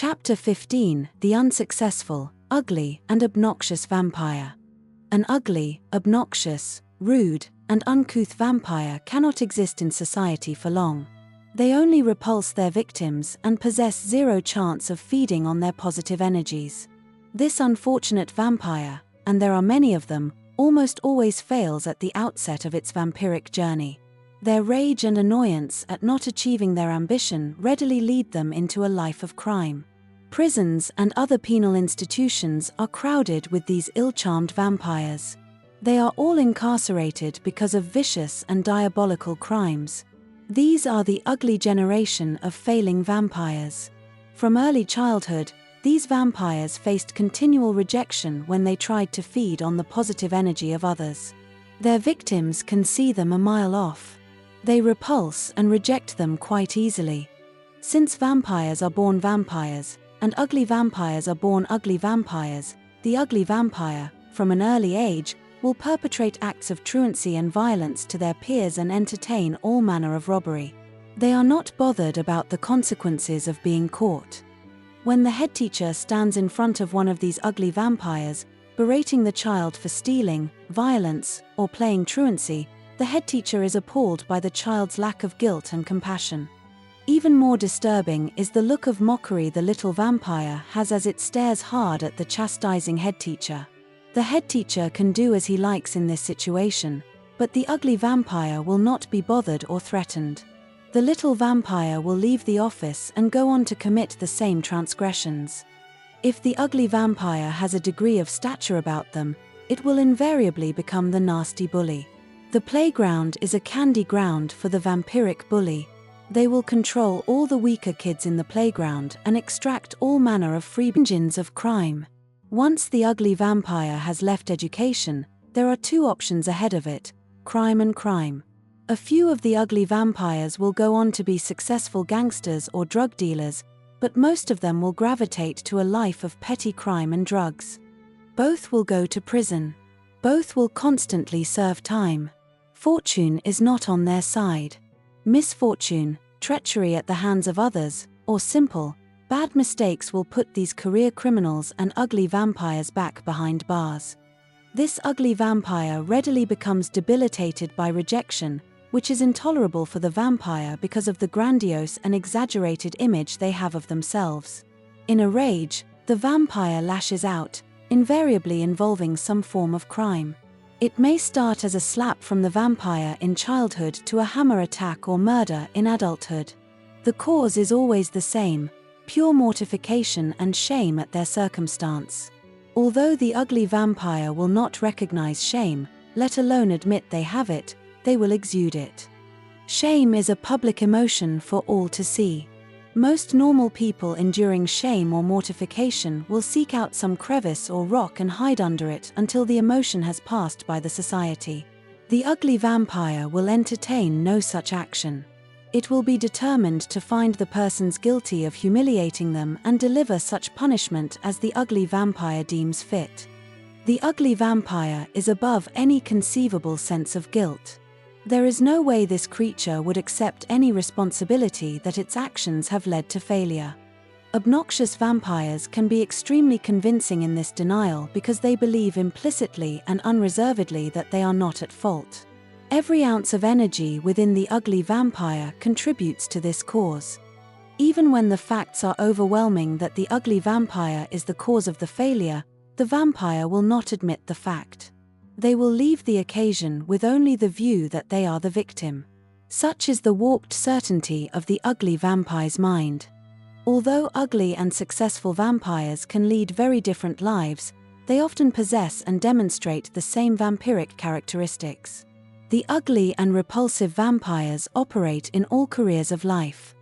Chapter 15: The Unsuccessful, Ugly, and Obnoxious Vampire. An ugly, obnoxious, rude, and uncouth vampire cannot exist in society for long. They only repulse their victims and possess zero chance of feeding on their positive energies. This unfortunate vampire, and there are many of them, almost always fails at the outset of its vampiric journey. Their rage and annoyance at not achieving their ambition readily lead them into a life of crime. Prisons and other penal institutions are crowded with these ill-charmed vampires. They are all incarcerated because of vicious and diabolical crimes. These are the ugly generation of failing vampires. From early childhood, these vampires faced continual rejection when they tried to feed on the positive energy of others. Their victims can see them a mile off. They repulse and reject them quite easily. Since vampires are born vampires, and ugly vampires are born ugly vampires, the ugly vampire, from an early age, will perpetrate acts of truancy and violence to their peers and entertain all manner of robbery. They are not bothered about the consequences of being caught. When the headteacher stands in front of one of these ugly vampires, berating the child for stealing, violence, or playing truancy, the headteacher is appalled by the child's lack of guilt and compassion. Even more disturbing is the look of mockery the little vampire has as it stares hard at the chastising headteacher. The headteacher can do as he likes in this situation, but the ugly vampire will not be bothered or threatened. The little vampire will leave the office and go on to commit the same transgressions. If the ugly vampire has a degree of stature about them, it will invariably become the nasty bully. The playground is a candy ground for the vampiric bully. They will control all the weaker kids in the playground and extract all manner of free engines of crime. Once the ugly vampire has left education, there are two options ahead of it: crime and crime. A few of the ugly vampires will go on to be successful gangsters or drug dealers, but most of them will gravitate to a life of petty crime and drugs. Both will go to prison. Both will constantly serve time. Fortune is not on their side. Misfortune, treachery at the hands of others, or simple, bad mistakes will put these career criminals and ugly vampires back behind bars. This ugly vampire readily becomes debilitated by rejection, which is intolerable for the vampire because of the grandiose and exaggerated image they have of themselves. In a rage, the vampire lashes out, invariably involving some form of crime. It may start as a slap from the vampire in childhood to a hammer attack or murder in adulthood. The cause is always the same: pure mortification and shame at their circumstance. Although the ugly vampire will not recognize shame, let alone admit they have it, they will exude it. Shame is a public emotion for all to see. Most normal people enduring shame or mortification will seek out some crevice or rock and hide under it until the emotion has passed by the society. The ugly vampire will entertain no such action. It will be determined to find the persons guilty of humiliating them and deliver such punishment as the ugly vampire deems fit. The ugly vampire is above any conceivable sense of guilt. There is no way this creature would accept any responsibility that its actions have led to failure. Obnoxious vampires can be extremely convincing in this denial because they believe implicitly and unreservedly that they are not at fault. Every ounce of energy within the ugly vampire contributes to this cause. Even when the facts are overwhelming that the ugly vampire is the cause of the failure, the vampire will not admit the fact. They will leave the occasion with only the view that they are the victim. Such is the warped certainty of the ugly vampire's mind. Although ugly and successful vampires can lead very different lives, they often possess and demonstrate the same vampiric characteristics. The ugly and repulsive vampires operate in all careers of life.